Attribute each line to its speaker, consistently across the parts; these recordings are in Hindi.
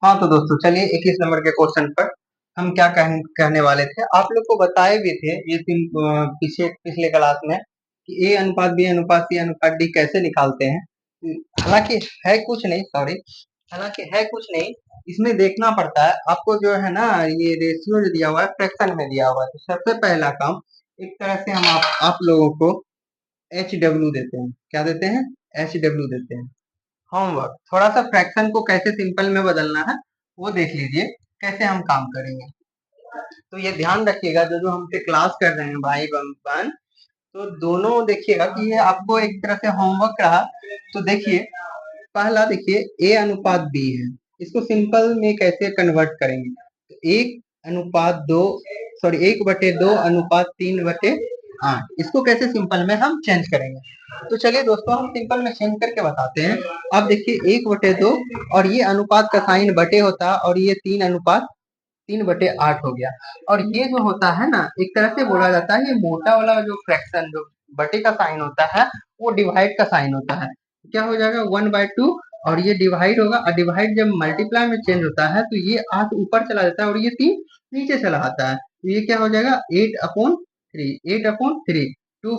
Speaker 1: हाँ तो दोस्तों चलिए 21 नंबर के क्वेश्चन पर हम क्या कहने वाले थे। आप लोग को बताए भी थे ये पिछले क्लास में कि ए अनुपात बी अनुपात सी अनुपात डी कैसे निकालते हैं। हालांकि है कुछ नहीं, सॉरी, हालांकि है कुछ नहीं, इसमें देखना पड़ता है आपको जो है ना। ये रेशियो जो दिया हुआ है फ्रैक्शन में दिया हुआ है, तो सबसे पहला काम एक तरह से हम आप लोगों को एच डब्ल्यू देते हैं। क्या देते हैं? एच डब्ल्यू देते हैं। होमवर्क थोड़ा सा फ्रैक्शन को कैसे सिंपल में बदलना है वो देख लीजिए, कैसे हम काम करेंगे। तो ये ध्यान रखिएगा, जो जो हमसे क्लास कर रहे हैं भाई बहन, तो दोनों देखिएगा कि ये आपको एक तरह से होमवर्क रहा। तो देखिए, पहला देखिए ए अनुपात बी है, इसको सिंपल में कैसे कन्वर्ट करेंगे। तो एक अनुपात दो, सॉरी 1/2 अनुपात 3/8, इसको कैसे सिंपल में हम चेंज करेंगे। तो चलिए दोस्तों हम सिंपल में चेंज करके बताते हैं। अब देखिए 1/2 और ये अनुपात का साइन बटे होता है और ये 3/8 हो गया। और ये जो होता है ना, एक तरह से बोला जाता है ये मोटा वाला जो फ्रैक्शन जो बटे का साइन होता है वो डिवाइड का साइन होता है। क्या हो जाएगा 1/2 और ये डिवाइड होगा, और डिवाइड जब मल्टीप्लाई में चेंज होता है तो ये 8 ऊपर चला जाता है और ये 3 नीचे चला आता है। तो ये क्या हो जाएगा 8/3, 8/3, 2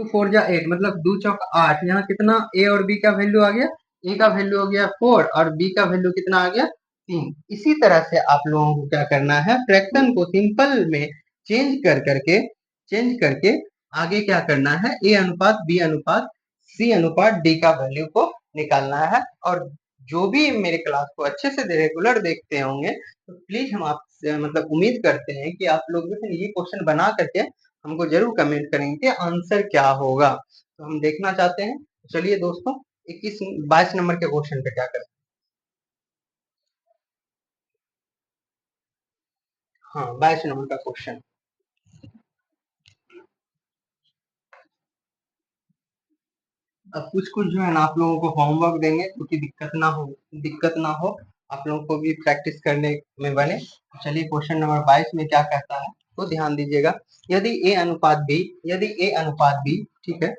Speaker 1: 4 जा 8, मतलब 2 चौक 8। यहाँ कितना ए और बी का वैल्यू आ गया, ए का वैल्यू हो गया 4 और बी का वैल्यू कितना आ गया 3। इसी तरह से आप लोगों को क्या करना है, फ्रैक्शन को सिंपल में चेंज करके आगे क्या करना है, ए अनुपात बी अनुपात सी अनुपात डी का वैल्यू को निकालना है। और जो भी मेरे क्लास को अच्छे से रेगुलर देखते होंगे तो प्लीज हम आपसे मतलब उम्मीद करते हैं कि आप लोग ये क्वेश्चन बना करके हमको जरूर कमेंट करेंगे कि आंसर क्या होगा, तो हम देखना चाहते हैं। चलिए दोस्तों 22 नंबर के क्वेश्चन पे क्या करें। हाँ 22 नंबर का क्वेश्चन। अब कुछ कुछ जो है ना आप लोगों को होमवर्क देंगे क्योंकि दिक्कत ना हो, आप लोगों को भी प्रैक्टिस करने में बने। चलिए क्वेश्चन नंबर 22 में क्या कहता है तो ध्यान दीजिएगा। यदि ए अनुपात बी, ठीक है,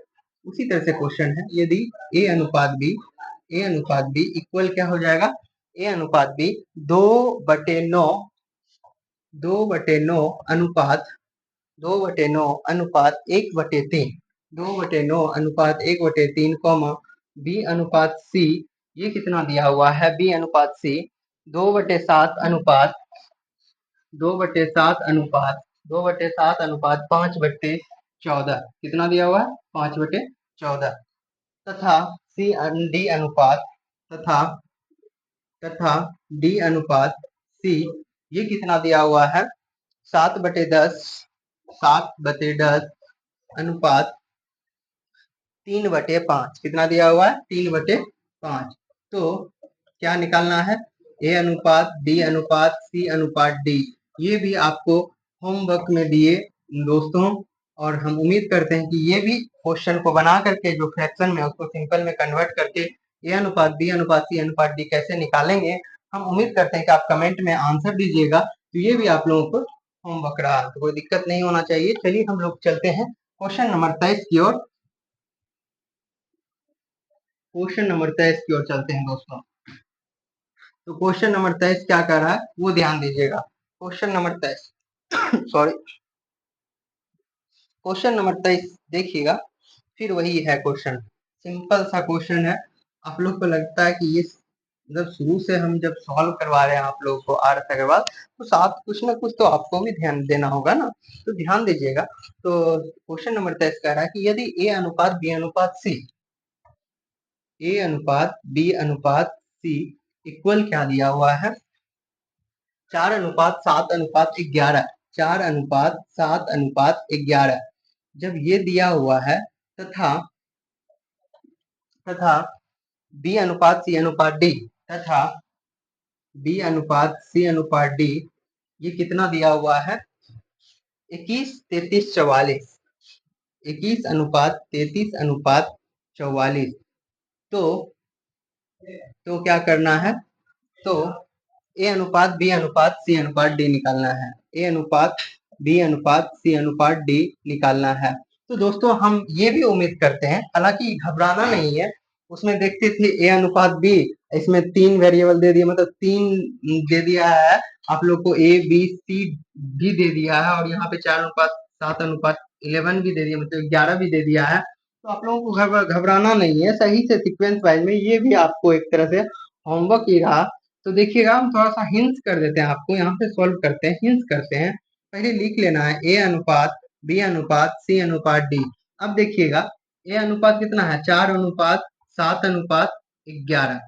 Speaker 1: उसी तरह से क्वेश्चन है। यदि ए अनुपात बी इक्वल क्या हो जाएगा, ए अनुपात बी 2/9, 2/9 अनुपात 2/9 अनुपात 1/3, 2/9 अनुपात 1/3 कॉमा बी अनुपात सी, ये कितना दिया हुआ है, बी अनुपात सी 2/7 अनुपात 5/14, कितना दिया हुआ है 5/14, तथा सी डी अनुपात तथा तथा डी अनुपात सी, ये कितना दिया हुआ है 7/10, 7/10 अनुपात 3/5, कितना दिया हुआ है 3/5। तो क्या निकालना है, ए अनुपात बी अनुपात सी अनुपात डी। ये भी आपको होमवर्क में दिए दोस्तों, और हम उम्मीद करते हैं कि ये भी क्वेश्चन को बना करके जो फ्रैक्शन में उसको सिंपल में कन्वर्ट करके ए अनुपात बी अनुपात सी अनुपात डी कैसे निकालेंगे, हम उम्मीद करते हैं कि आप कमेंट में आंसर दीजिएगा। तो ये भी आप लोगों को होमवर्क रहा, तो कोई दिक्कत नहीं होना चाहिए। चलिए हम लोग चलते हैं क्वेश्चन नंबर 23 की ओर। क्वेश्चन नंबर 23 की ओर चलते हैं दोस्तों। तो क्वेश्चन नंबर 23 क्या कर रहा है वो ध्यान दीजिएगा। Question number 23 sorry, question number 23 देखिएगा, फिर वही है क्वेश्चन, सिंपल सा क्वेश्चन है। आप लोग को लगता है कि ये मतलब शुरू से हम जब सॉल्व करवा रहे हैं आप लोगों को आर के बाद, तो साथ कुछ ना कुछ तो आपको भी ध्यान देना होगा ना, तो ध्यान दीजिएगा। तो क्वेश्चन नंबर 23 कह रहा है कि यदि ए अनुपात बी अनुपात सी, ए अनुपात बी अनुपात सी इक्वल क्या दिया हुआ है 4:7:11, 4:7:11, जब ये दिया हुआ है तथा तथा बी अनुपात सी अनुपात डी, तथा बी अनुपात सी अनुपात डी, ये कितना दिया हुआ है 21:33:44, 21:33:44। तो क्या करना है, तो ए अनुपात बी अनुपात सी अनुपात डी निकालना है, ए अनुपात बी अनुपात सी अनुपात डी निकालना है। तो दोस्तों हम ये भी उम्मीद करते हैं, हालांकि घबराना नहीं है, उसमें देखते थे ए अनुपात बी इसमें 3 वेरिएबल दे दिए, मतलब 3 दे दिया है आप लोग को, ए बी सी भी दे दिया है, और यहाँ पे 4:7:11 भी दे दिया, मतलब 11 भी दे दिया है। तो आप लोगों को घबराना नहीं है, सही से सीक्वेंस वाइज में ये भी आपको एक तरह से होमवर्क ही रहा। तो देखिएगा, हम थोड़ा सा हिंट्स कर देते हैं आपको, यहाँ पे सॉल्व करते हैं, हिंट्स करते हैं। पहले लिख लेना है ए अनुपात बी अनुपात सी अनुपात डी। अब देखिएगा, ए अनुपात कितना है, 4:7:11।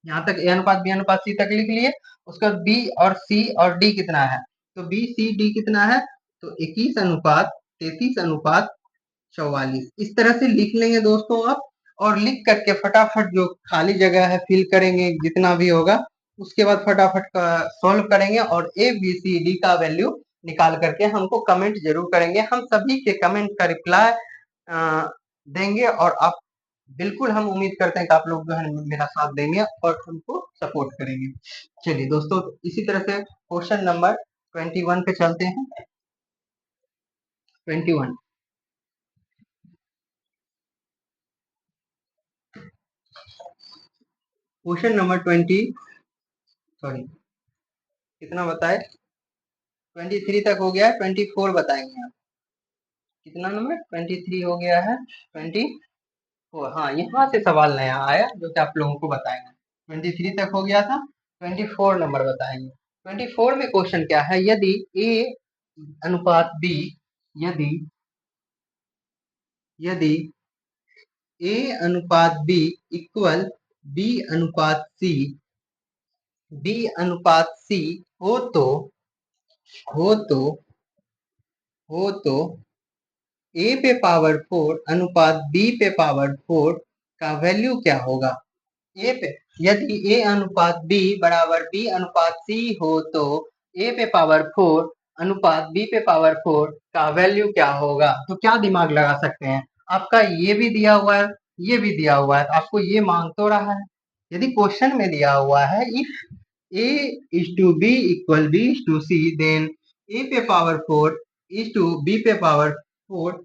Speaker 1: यहाँ तक ए अनुपात बी अनुपात सी तक लिख लिए। उसके बाद बी और सी और डी कितना है, तो बी सी डी कितना है, तो 21:33:44। इस तरह से लिख लेंगे दोस्तों आप, और लिख करके फटाफट जो खाली जगह है फिल करेंगे जितना भी होगा, उसके बाद फटाफट का सॉल्व करेंगे, और ए बी सी डी का वैल्यू निकाल करके हमको कमेंट जरूर करेंगे। हम सभी के कमेंट का रिप्लाई देंगे, और आप बिल्कुल, हम उम्मीद करते हैं कि आप लोग जो है मेरा साथ देंगे और हमको सपोर्ट करेंगे। चलिए दोस्तों, इसी तरह से क्वेश्चन नंबर 21 पे चलते हैं। 21, क्वेश्चन नंबर 20, सॉरी कितना बताए, 23 तक हो गया है, 24 बताएंगे आप। कितना नंबर, 23 हो गया है, 24, हाँ यहाँ से सवाल नया आया जो कि आप लोगों को बताएंगे। 23 तक हो गया था, 24 नंबर बताएंगे। 24 में क्वेश्चन क्या है, यदि ए अनुपात बी, यदि यदि ए अनुपात बी इक्वल बी अनुपात सी, बी अनुपात सी हो तो हो तो हो तो ए पे पावर 4 अनुपात बी पे पावर 4 का वैल्यू क्या होगा। ए पे, यदि ए अनुपात बी बराबर बी अनुपात सी हो तो ए पे पावर 4 अनुपात बी पे पावर 4 का वैल्यू क्या होगा। तो क्या दिमाग लगा सकते हैं, आपका ये भी दिया हुआ है, ये भी दिया हुआ है, आपको ये मांग तो रहा है। यदि क्वेश्चन में दिया हुआ है if A is to B equal B is to C, then A पे पावर 4 इज टू बी पे पावर 4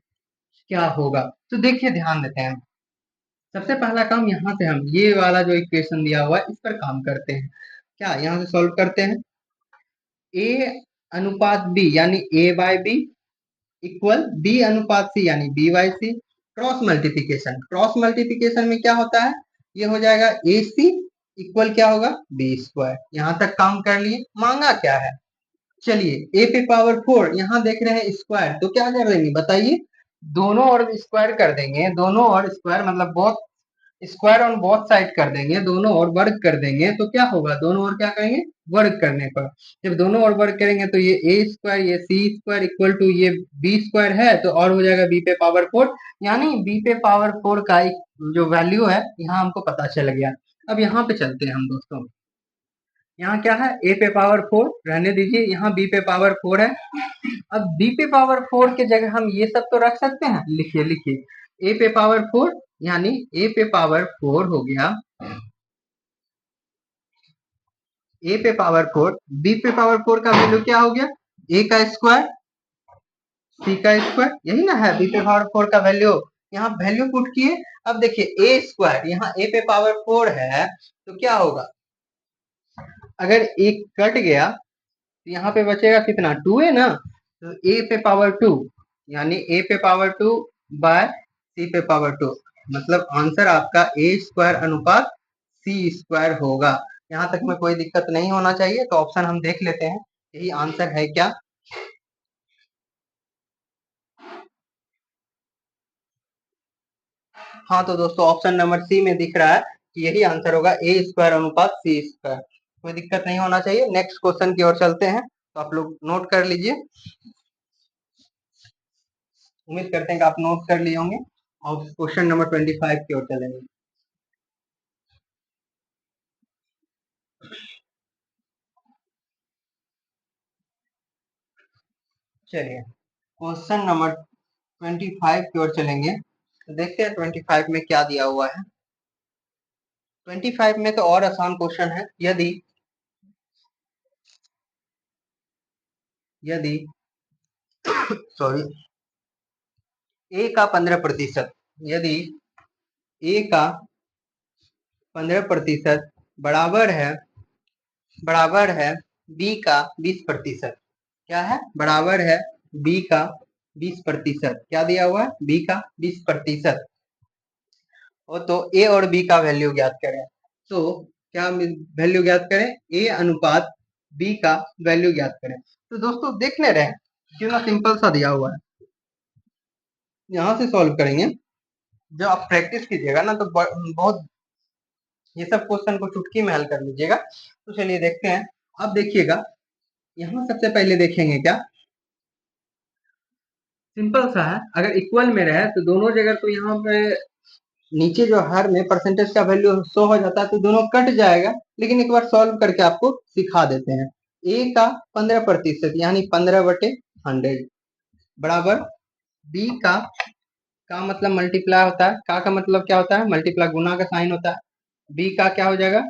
Speaker 1: क्या होगा। तो देखिए, ध्यान देते हैं, सबसे पहला काम यहाँ से हम ये वाला जो इक्वेशन दिया हुआ है इस पर काम करते हैं। क्या यहाँ से सॉल्व करते हैं, ए अनुपात बी यानी ए बाय बी इक्वल बी अनुपात सी यानी बी बाय सी, क्रॉस मल्टीप्लिकेशन, क्रॉस मल्टीप्लिकेशन में क्या होता है, ये हो जाएगा ए सी इक्वल क्या होगा, बी स्क्वायर। यहाँ तक काम कर लिए, मांगा क्या है, चलिए ए पे पावर 4 यहाँ देख रहे हैं स्क्वायर, तो क्या कर देंगे बताइए, दोनों ओर स्क्वायर कर देंगे, दोनों ओर स्क्वायर मतलब बहुत स्क्वायर ऑन बोथ साइड कर देंगे, दोनों ओर वर्ग कर देंगे, तो क्या होगा, दोनों ओर क्या करेंगे, वर्ग करने पर। जब दोनों ओर वर्ग करेंगे तो ये ए स्क्वायर ये सी स्क्वायर इक्वल टू ये बी स्क्वायर है, तो और हो जाएगा बी पे पावर 4, यानी बी पे पावर 4 का जो वैल्यू है यहाँ हमको पता चल गया। अब यहाँ पे चलते हैं हम दोस्तों, यहाँ क्या है, ए पे पावर 4 रहने दीजिए, यहाँ बी पे पावर 4 है। अब बी पे पावर 4 के जगह हम ये सब तो रख सकते हैं, लिखिए लिखिए, ए पे पावर 4 यानी ए पे पावर 4 हो गया, ए पे पावर 4, बी पे पावर 4 का वैल्यू क्या हो गया, ए का स्क्वायर सी का स्क्वायर, यही ना है बी पे पावर 4 का वैल्यू। यहाँ वैल्यू पुट किए, अब देखिए ए स्क्वायर यहाँ ए पे पावर 4 है, तो क्या होगा, अगर एक कट गया तो यहाँ पे बचेगा कितना, 2 है ना, तो ए पे पावर 2 यानी ए पे पावर 2 बाय सी पे पावर 2, मतलब आंसर आपका ए स्क्वायर अनुपात सी स्क्वायर होगा। यहाँ तक में कोई दिक्कत नहीं होना चाहिए, तो ऑप्शन हम देख लेते हैं, यही आंसर है क्या। हाँ तो दोस्तों, ऑप्शन नंबर सी में दिख रहा है कि यही आंसर होगा, ए स्क्वायर अनुपात सी स्क्वायर। कोई दिक्कत नहीं होना चाहिए। नेक्स्ट क्वेश्चन की ओर चलते हैं, तो आप लोग नोट कर लीजिए, उम्मीद करते हैं कि आप नोट कर लिए होंगे, और क्वेश्चन नंबर 25 की ओर चलेंगे। चलिए, क्वेश्चन नंबर 25 की ओर चलेंगे, तो देखते हैं 25 में क्या दिया हुआ है। 25 में तो और आसान क्वेश्चन है, यदि यदि सॉरी, ए का 15%, यदि ए का 15% बराबर है बी का 20%। क्या है? बराबर है बी का 20%। क्या दिया हुआ है? बी का 20%। और तो ए और बी का वैल्यू ज्ञात करें। तो क्या वैल्यू ज्ञात करें? ए अनुपात बी का वैल्यू ज्ञात करें। तो दोस्तों देख ले रहे हैं कितना सिंपल सा दिया हुआ है। यहाँ से सॉल्व करेंगे। जब आप प्रैक्टिस कीजिएगा ना तो बहुत ये सब क्वेश्चन को चुटकी में हल कर लीजिएगा। तो चलिए देखते हैं। अब देखिएगा, यहाँ सबसे पहले देखेंगे क्या, सिंपल सा है। अगर इक्वल में रहे तो दोनों जगह तो यहाँ पे नीचे जो हर में परसेंटेज का वैल्यू शो हो जाता है तो दोनों कट जाएगा। लेकिन एक बार सॉल्व करके आपको सिखा देते हैं। ए का 15% यानी 15/100 बराबर बी का मतलब मल्टीप्लाई होता है। का मतलब क्या होता है? मल्टीप्लाई, गुना का साइन होता है। बी का क्या हो जाएगा?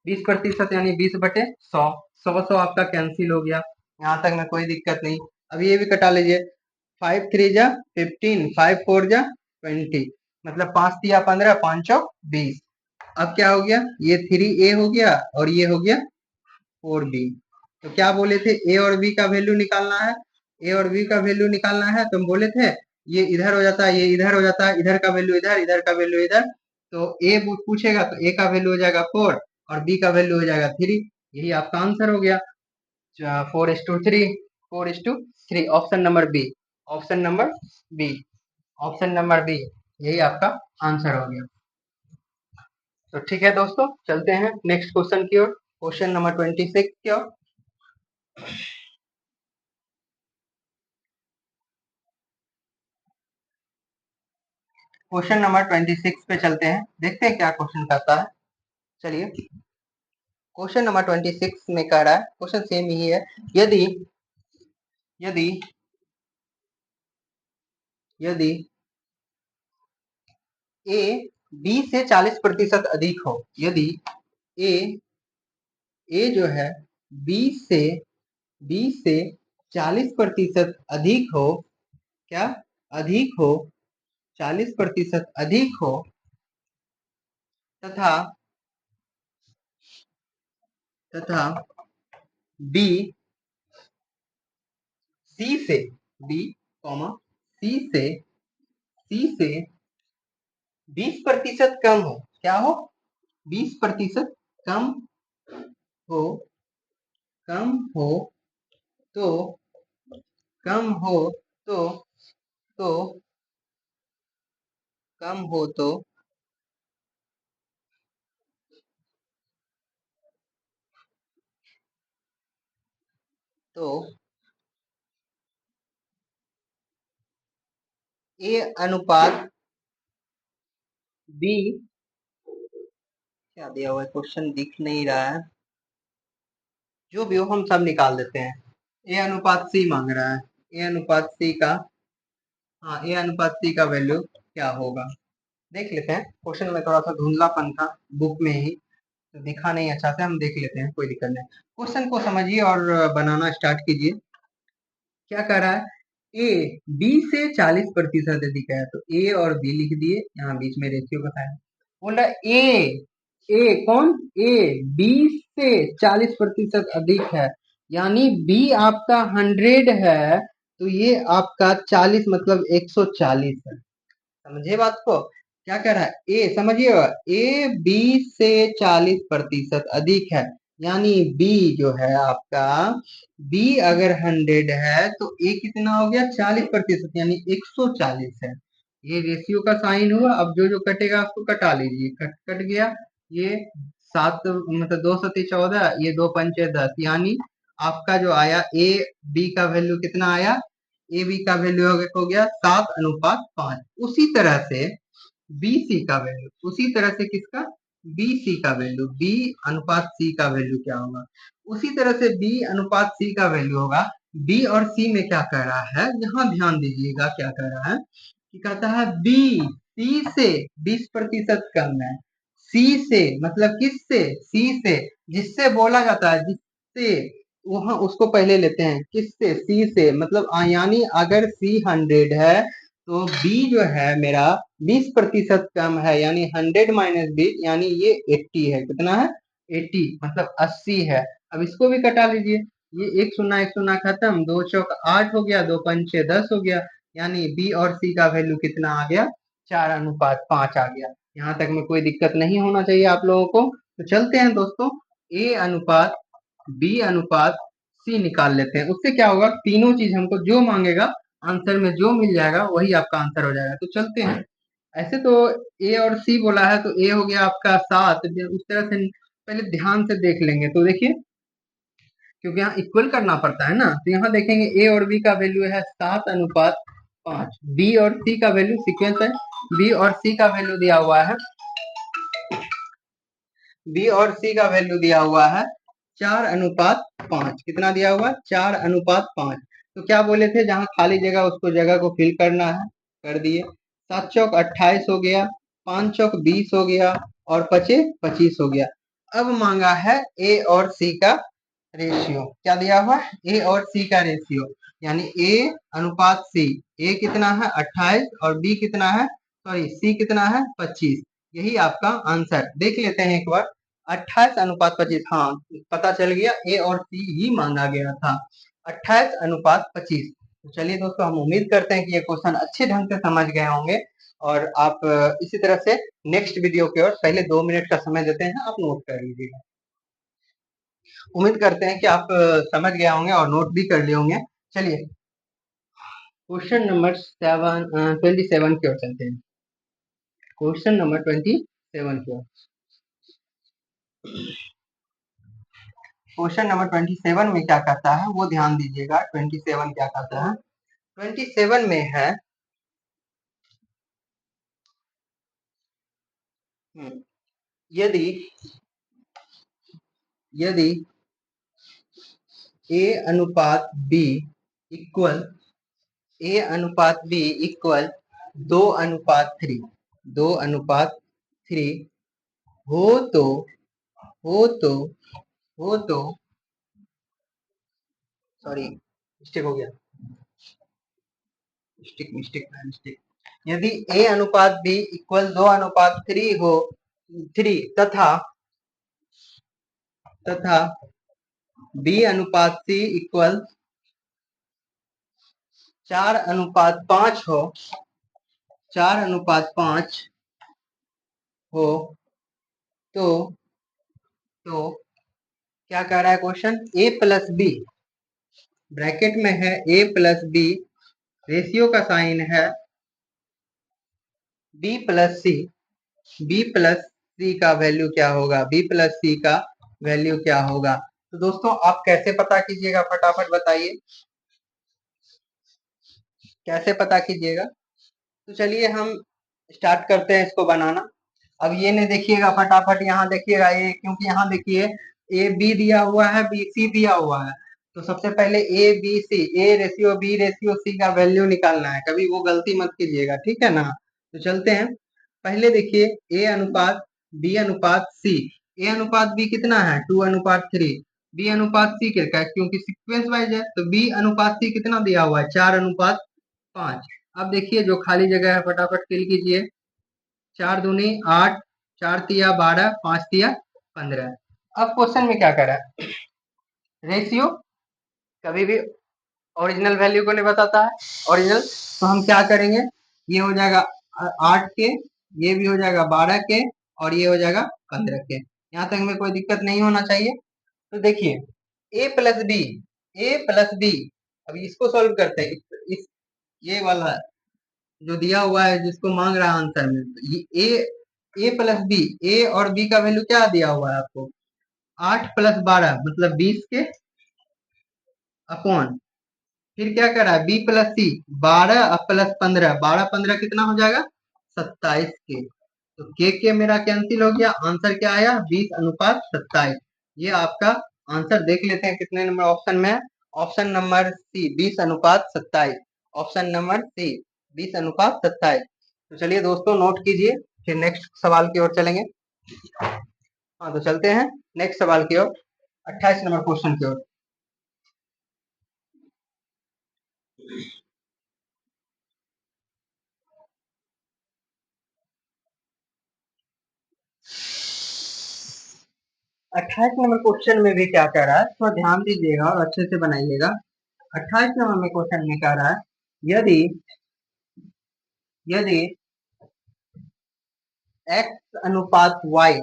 Speaker 1: 20% यानी 20/100। 100 आपका कैंसिल हो गया। यहाँ तक में कोई दिक्कत नहीं। अब ये भी कटा लीजिए। 5 3 जा 15, 5 4 जा 20, मतलब 5 3 15, 5 चौक 20। अब क्या हो गया? ये 3a हो गया और ये हो गया 4b। तो क्या बोले थे? ए और बी का वैल्यू निकालना है। ए और बी का वैल्यू निकालना है तो हम बोले थे ये इधर हो जाता है, ये इधर हो जाता है, इधर का वैल्यू इधर, इधर का वैल्यू इधर। तो ए पूछेगा तो ए का वैल्यू हो जाएगा 4 और बी का वैल्यू हो जाएगा 3। यही आपका आंसर हो गया। 4:3, 4:3, option number B, option number B, option number B, यही आपका आंसर हो गया। तो ठीक है दोस्तों, चलते हैं नेक्स्ट क्वेश्चन की ओर, क्वेश्चन नंबर 26 की ओर। क्वेश्चन नंबर 26 पे चलते हैं, देखते हैं क्या क्वेश्चन कहता है। चलिए, क्वेश्चन नंबर 26 में कह रहा है, क्वेश्चन सेम ही है। यदि यदि यदि ए बी से 40% अधिक हो, यदि ए ए जो है बी से 40% अधिक हो, क्या अधिक हो, 40% अधिक हो, तथा तथा बी सी से बी कॉमा सी से 20% कम हो। क्या हो? 20% कम हो, कम हो तो कम हो तो तो कम हो तो ए अनुपात बी, क्या दिया हुआ है क्वेश्चन दिख नहीं रहा है, जो भी हो हम सब निकाल देते हैं। ए अनुपात सी मांग रहा है। ए अनुपात सी का, हाँ, ए अनुपात सी का वैल्यू क्या होगा देख लेते हैं। क्वेश्चन में थोड़ा सा धुंधलापन था बुक में ही, तो दिखा नहीं अच्छा से, हम देख लेते हैं, कोई दिक्कत नहीं। क्वेश्चन को समझिए और बनाना स्टार्ट कीजिए। क्या कह रहा है? ए बी से 40% अधिक है, तो ए और बी लिख दिए, यहाँ बीच में रेशियो बताया। बोल रहा है ए कौन? ए बी से 40% अधिक है, यानी बी आपका 100 है, तो ये आपका 40 मतलब 140 है। समझे बात को? क्या कह रहा है? ए समझिएगा, ए बी से 40% अधिक है, यानी बी जो है आपका, बी अगर 100 है तो ए कितना हो गया? 40%, यानी 140 है। ये रेशियो का साइन हुआ। अब जो जो कटेगा उसको कटा लीजिए। कट गया। ये 7 मतलब 2 7 14, ये 2 पंचे 10, यानी आपका जो आया ए बी का वैल्यू कितना आया? ए बी का वैल्यू हो गया 7:5। उसी तरह से बी सी का वैल्यू, उसी तरह से किसका? बी सी का वैल्यू, बी अनुपात सी का वैल्यू क्या होगा? उसी तरह से बी अनुपात सी का वैल्यू होगा। बी और सी में क्या कह रहा है? यहाँ ध्यान दीजिएगा, क्या कह रहा है कि कहता है बी सी से 20% कम है। सी से मतलब किससे? सी से, जिससे बोला जाता है, जिससे, वहां उसको पहले लेते हैं। किससे? सी से, मतलब यानी अगर सी 100 है तो बी जो है मेरा 20% कम है, यानी 100 माइनस 20, यानी ये 80 है। कितना है? 80, मतलब 80 है। अब इसको भी कटा लीजिए, ये एक शून्य खत्म, 2 चौक 8 हो गया, 2 पंचे 10 हो गया, यानी बी और सी का वैल्यू कितना आ गया? 4:5 आ गया। यहाँ तक में कोई दिक्कत नहीं होना चाहिए आप लोगों को। तो चलते हैं दोस्तों, ए अनुपात बी अनुपात सी निकाल लेते हैं। उससे क्या होगा, तीनों चीज हमको जो मांगेगा आंसर में जो मिल जाएगा वही आपका आंसर हो जाएगा। तो चलते हैं। ऐसे तो ए और सी बोला है, तो ए हो गया आपका 7। उस तरह से पहले ध्यान से देख लेंगे। तो देखिए, क्योंकि यहाँ इक्वल करना पड़ता है ना, तो यहाँ देखेंगे ए और बी का वैल्यू है 7:5। बी और सी का वैल्यू सीक्वेंस है, बी और सी का वैल्यू दिया हुआ है, बी और सी का वैल्यू दिया हुआ है 4:5। कितना दिया हुआ? 4:5। तो क्या बोले थे, जहां खाली जगह उसको जगह को फिल करना है, कर दिए। 7 चौक 28 हो गया, 5 चौक 20 हो गया, और 25 25 हो गया। अब मांगा है ए और सी का रेशियो। क्या दिया हुआ? ए और सी का रेशियो, यानी ए अनुपात सी। ए कितना है? 28, और बी कितना है, सॉरी सी कितना है? 25। यही आपका आंसर। देख लेते हैं एक बार, 28:25। हाँ, पता चल गया, ए और सी ही मांगा गया था, 28:25। तो चलिए दोस्तों, हम उम्मीद करते हैं कि ये क्वेश्चन अच्छे ढंग से समझ गए होंगे, और आप इसी तरह से नेक्स्ट वीडियो की ओर पहले 2 मिनट का समय देते हैं, आप नोट कर लीजिएगा। उम्मीद करते हैं कि आप समझ गए होंगे और नोट भी कर लिए होंगे। चलिए, क्वेश्चन नंबर 27 की ओर चलते हैं। क्वेश्चन नंबर 27 की ओर। क्वेश्चन नंबर 27 में क्या कहता है वो ध्यान दीजिएगा। 27 क्या कहता है? 27 में है, यदि यदि ए अनुपात बी इक्वल ए अनुपात बी इक्वल 2:3, 2:3 हो तो हो तो हो तो सॉरी, मिस्टेक हो गया, मिस्टेक। यदि ए अनुपात बी इक्वल 2:3 हो, 3 तथा बी अनुपात सी इक्वल 4:5 हो, 4:5 हो, तो क्या कह रहा है क्वेश्चन? ए प्लस बी, ब्रैकेट में है ए प्लस बी, रेशियो का साइन है बी प्लस सी। बी प्लस सी का वैल्यू क्या होगा? बी प्लस सी का वैल्यू क्या होगा? तो दोस्तों, आप कैसे पता कीजिएगा, फटाफट बताइए, कैसे पता कीजिएगा? तो चलिए हम स्टार्ट करते हैं इसको बनाना। अब ये नहीं देखिएगा, फटाफट यहाँ देखिएगा, ये क्योंकि यहाँ देखिए ए बी दिया हुआ है, बी सी दिया हुआ है। तो सबसे पहले A B C, A ratio B ratio C का वैल्यू निकालना है, कभी वो गलती मत कीजिएगा, ठीक है ना? तो चलते हैं। पहले देखिए, ए अनुपात बी अनुपात सी। ए अनुपात बी कितना है? 2:3। बी अनुपात सी कितना है? क्योंकि सीक्वेंस वाइज है, तो बी अनुपात सी कितना दिया हुआ है? 4:5। अब देखिए, जो खाली जगह है फटाफट फिल कीजिए। 4 दूनी 8, 4 तिया 12, 5 तिया 15। अब क्वेश्चन में क्या करा है? रेशियो कभी भी ओरिजिनल वैल्यू को नहीं बताता है, ओरिजिनल। तो हम क्या करेंगे, ये हो जाएगा 8 के, ये भी हो जाएगा 12 के, और ये हो जाएगा 15 के। यहाँ तक में कोई दिक्कत नहीं होना चाहिए। तो देखिए, ए प्लस बी, ए प्लस बी, अभी इसको सॉल्व करते हैं। ये वाला जो दिया हुआ है, जिसको मांग रहा है आंसर में, ये ए प्लस बी, ए और बी का वैल्यू क्या दिया हुआ है आपको? 8+12 मतलब 20 के अपॉन, फिर क्या कर रहा है? बी प्लस सी, 12 प्लस 15, 12 15 कितना हो जाएगा? 27 के। तो के मेरा कैंसिल हो गया, आंसर क्या आया? 20:27। ये आपका आंसर देख लेते हैं कितने नंबर ऑप्शन में है। Option number C, 20:27। Option number C, 20:27। तो चलिए दोस्तों, नोट कीजिए, फिर नेक्स्ट सवाल की ओर चलेंगे। हाँ, तो चलते हैं नेक्स्ट सवाल की ओर, 28 नंबर क्वेश्चन की ओर। 28 नंबर क्वेश्चन में भी क्या कह रहा है, तो ध्यान दीजिएगा और अच्छे से बनाइएगा। 28 नंबर में क्वेश्चन में कह रहा है, यदि यदि x अनुपात y,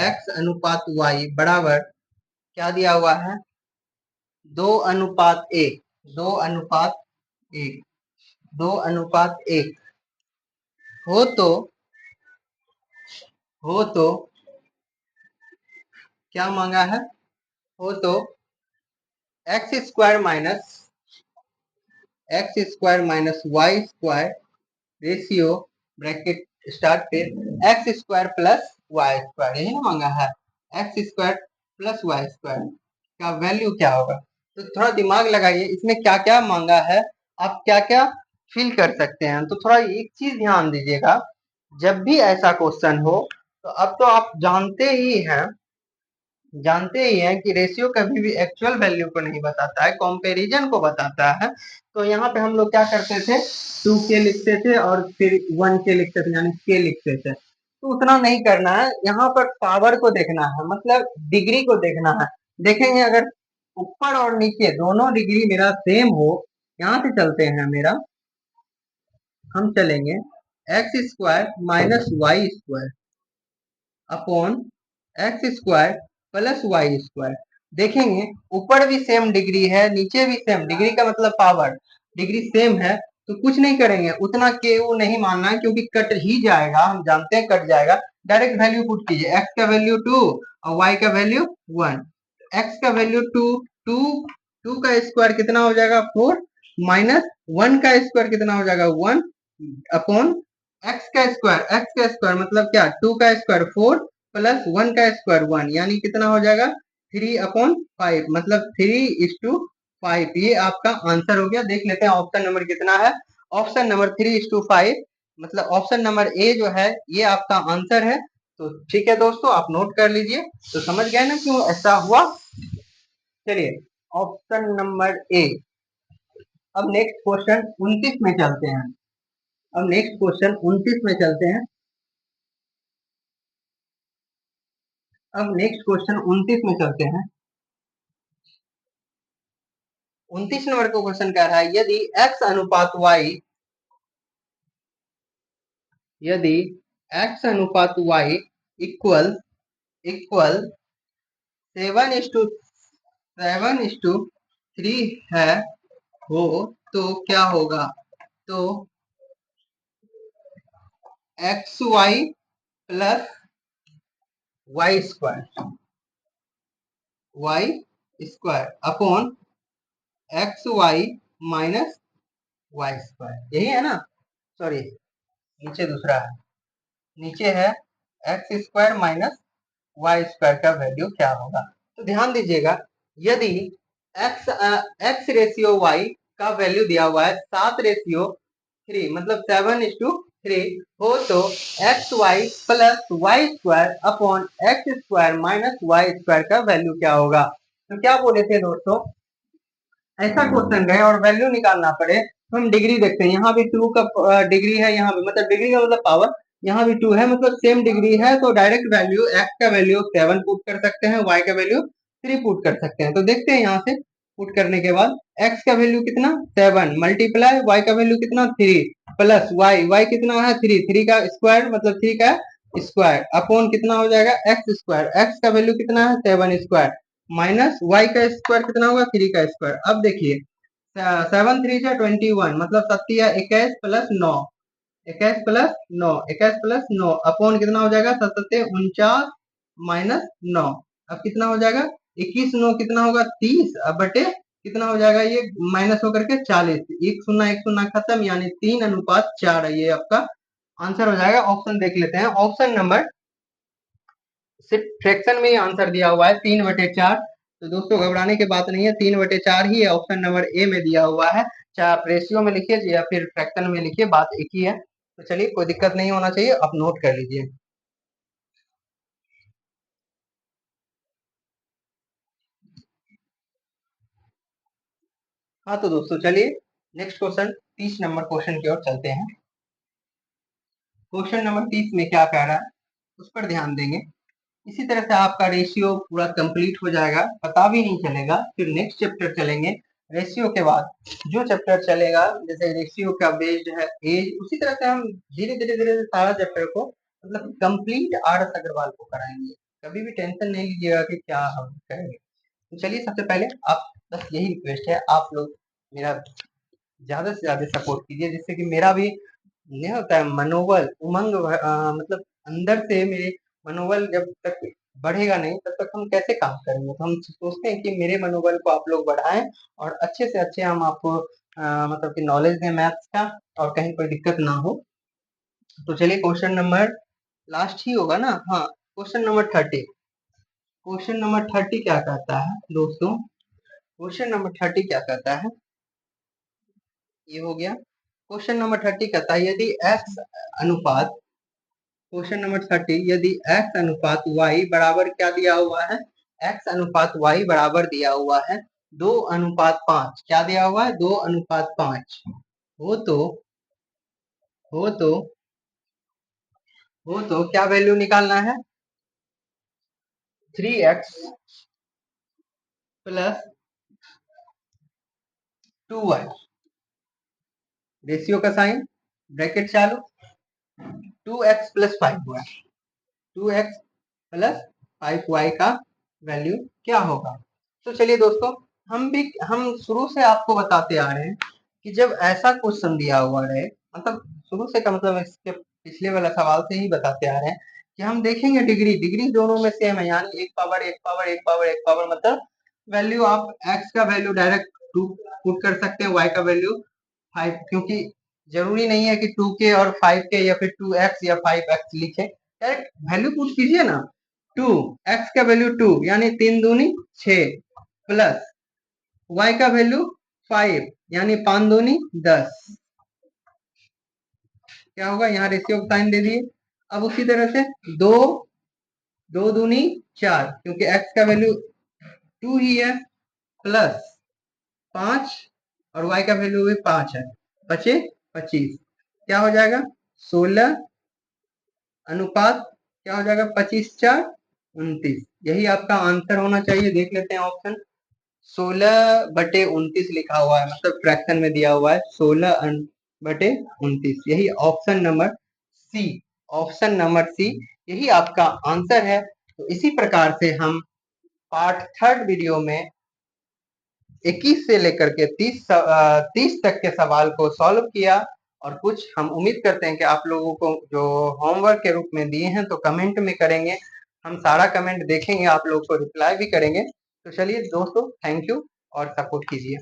Speaker 1: x अनुपात y बराबर क्या दिया हुआ है, 2:1, 2:1, 2:1 हो तो क्या मांगा है, हो तो X square minus Y square ratio bracket start पे X square plus Y square, यही ना मांगा है। X square plus Y square का वैल्यू क्या होगा, तो थोड़ा दिमाग लगाइए, इसमें क्या क्या मांगा है, आप क्या क्या फिल कर सकते हैं। तो थोड़ा एक चीज ध्यान दीजिएगा, जब भी ऐसा क्वेश्चन हो, तो अब तो आप जानते ही हैं कि रेशियो कभी भी एक्चुअल वैल्यू को नहीं बताता है, कंपैरिजन को बताता है। तो यहाँ पे हम लोग क्या करते थे, 2k लिखते थे और फिर 1k लिखते थे, यानी k लिखते थे। तो उतना नहीं करना है, यहाँ पर पावर को देखना है, मतलब डिग्री को देखना है। देखेंगे अगर ऊपर और नीचे दोनों डिग्री मेरा सेम हो, यहाँ से चलते हैं मेरा, हम चलेंगे X square minus Y square upon X square plus Y square. देखेंगे ऊपर भी सेम डिग्री है, नीचे भी सेम डिग्री, का मतलब पावर डिग्री सेम है, तो कुछ नहीं करेंगे, उतना के वो नहीं मानना है, क्योंकि कट ही जाएगा, हम जानते हैं कट जाएगा। डायरेक्ट वैल्यू पुट कीजिए, एक्स का वैल्यू 2 और वाई का वैल्यू 1। एक्स का वैल्यू 2, 2 2 का स्क्वायर कितना हो जाएगा 4, माइनस 1 का स्क्वायर कितना हो जाएगा 1, अपॉन एक्स का स्क्वायर मतलब क्या, 2 का स्क्वायर 4 प्लस 1 का स्क्वायर 1, यानी कितना हो जाएगा 3/5, मतलब 3:5। ये आपका आंसर हो गया। देख लेते हैं ऑप्शन नंबर कितना है, ऑप्शन नंबर 3:5, मतलब ऑप्शन नंबर ए जो है ये आपका आंसर है। तो ठीक है दोस्तों, आप नोट कर लीजिए। तो समझ गए ना क्यों ऐसा हुआ। चलिए ऑप्शन नंबर ए। अब नेक्स्ट क्वेश्चन 29 में चलते हैं, अब नेक्स्ट क्वेश्चन 29 में चलते हैं। अब नेक्स्ट क्वेश्चन 29 में चलते हैं। 29 नंबर का क्वेश्चन कह रहा है, यदि x अनुपात y, यदि x अनुपात y इक्वल इक्वल 7:3 है हो, तो क्या होगा, तो xy plus Y square upon X Y minus Y square, यही है ना, सॉरी नीचे दूसरा है, नीचे है X square minus Y square का वैल्यू क्या होगा। तो ध्यान दीजिएगा, यदि एक्स एक्स रेशियो वाई का वैल्यू दिया हुआ है 7:3, मतलब 7:3 हो, तो X Y plus Y square upon X square minus Y square का वैल्यू क्या होगा। तो क्या बोले थे दोस्तों, ऐसा क्वेश्चन रहे और वैल्यू निकालना पड़े, तो हम डिग्री देखते हैं, यहाँ भी 2 का डिग्री है, यहाँ भी मतलब डिग्री का मतलब पावर, यहाँ भी 2 है, मतलब सेम डिग्री है। तो डायरेक्ट वैल्यू एक्स का वैल्यू 7 पुट कर सकते हैं, वाई का वैल्यू 3 पुट कर सकते हैं। तो देखते हैं यहाँ से पुट करने के बाद, एक्स का वैल्यू कितना 7 मल्टीप्लाई वाई का वैल्यू कितना 3 प्लस वाई, वाई कितना है 3, 3 का स्क्वायर मतलब 3 का स्क्वायर अपॉन कितना हो जाएगा एक्स स्क्वायर, एक्स का वैल्यू कितना है 7 स्क्वायर माइनस वाई का स्क्वायर कितना होगा 3 का स्क्वायर। अब देखिए 7 3 21, मतलब 21 प्लस 9, 21 प्लस 9 अपॉन कितना हो जाएगा 7 49 माइनस 9, अब कितना हो जाएगा 21 9 कितना होगा 30, अब बटे कितना हो जाएगा ये माइनस होकर के 40, एक शून्य खत्म, यानी 3:4 है, ये आपका आंसर हो जाएगा। ऑप्शन देख लेते हैं, ऑप्शन नंबर सिर्फ फ्रैक्शन में ही आंसर दिया हुआ है 3/4। तो दोस्तों घबराने की बात नहीं है, 3/4 ही है, ऑप्शन नंबर ए में दिया हुआ है। चाहे आप रेशियो में लिखिए या फिर फ्रैक्शन में लिखिए, बात एक ही है। तो चलिए कोई दिक्कत नहीं होना चाहिए, आप नोट कर लीजिए। हाँ तो दोस्तों चलिए नेक्स्ट क्वेश्चन 30 नंबर क्वेश्चन की ओर चलते हैं। क्वेश्चन नंबर 30 में क्या कह रहा है उस पर ध्यान देंगे। इसी तरह से आपका रेशियो पूरा कंप्लीट हो जाएगा, पता भी नहीं चलेगा। फिर नेक्स्ट चैप्टर चलेंगे रेशियो के बाद। जो चैप्टर चलेगा जैसे रेशियो का बेस्ड है एज, उसी तरह से हम धीरे धीरे धीरे सारा चैप्टर को मतलब कंप्लीट आर.एस. अग्रवाल को कराएंगे। कभी भी टेंशन नहीं लीजिएगा कि क्या हम करेंगे। तो चलिए, सबसे पहले आप बस यही रिक्वेस्ट है, आप लोग मेरा ज्यादा से ज्यादा सपोर्ट कीजिए, जिससे कि मेरा भी नहीं होता है मनोबल, उमंग, मतलब अंदर से मेरे मनोबल जब तक बढ़ेगा नहीं तब तक हम कैसे काम करेंगे। तो हम सोचते हैं कि मेरे मनोबल को आप लोग बढ़ाएं और अच्छे से अच्छे हम आपको मतलब कि नॉलेज दें मैथ्स का, और कहीं कोई दिक्कत ना हो। तो चलिए, क्वेश्चन नंबर लास्ट ही होगा ना, हाँ, क्वेश्चन नंबर 30। क्वेश्चन नंबर 30 क्या कहता है दोस्तों? क्वेश्चन नंबर 30 क्या कहता है, ये हो गया। क्वेश्चन नंबर 30 कहता है यदि x अनुपात, क्वेश्चन नंबर 30, यदि x अनुपात y बराबर क्या दिया हुआ है, x अनुपात y बराबर दिया हुआ है 2:5। क्या दिया हुआ है? 2:5 हो तो हो तो हो तो क्या वैल्यू निकालना है? 3x प्लस 2y, रेशियो का साइन, ब्रैकेट चालू, 2x plus 5y, 2x plus 5y का वैल्यू क्या होगा? तो चलिए दोस्तों, हम शुरू से आपको बताते आ रहे हैं कि जब ऐसा क्वेश्चन दिया हुआ रहे, मतलब शुरू से का मतलब इसके पिछले वाला सवाल से ही बताते आ रहे हैं कि हम देखेंगे डिग्री डिग्री दोनों में सेम है, यानी एक पावर एक पावर एक पावर एक पावर, मतलब वैल्यू आप x का वैल्यू डायरेक्ट 2 पुट कर सकते हैं, y का वैल्यू 5, क्योंकि जरूरी नहीं है कि 2k और 5k या फिर 2x या 5x लिखे, डायरेक्ट वैल्यू पुट कीजिए ना। 2, x का वैल्यू 2 यानी 3 दूनी 6, प्लस y का वैल्यू 5 यानी 5 दूनी 10। क्या होगा? यहाँ रेशियो का साइन दे दिए। अब उसी तरह से 2, 2 दूनी 4, क्योंकि x का वैल्यू 2 ही है, प्लस 5 और y का वैल्यू भी 5 है, बचे 25। क्या हो जाएगा? 16 अनुपात क्या हो जाएगा? 25×4 = 29। यही आपका आंसर होना चाहिए। देख लेते हैं ऑप्शन, 16/29 लिखा हुआ है, मतलब फ्रैक्शन में दिया हुआ है 16/29। यही option number C, option number C यही आपका आंसर है। तो इसी प्रकार से हम पार्ट थर्ड वीडियो में 21 से लेकर के 30 तक के सवाल को सॉल्व किया, और कुछ हम उम्मीद करते हैं कि आप लोगों को जो होमवर्क के रूप में दिए हैं तो कमेंट में करेंगे, हम सारा कमेंट देखेंगे, आप लोग को रिप्लाई भी करेंगे। तो चलिए दोस्तों, थैंक यू और सपोर्ट कीजिए।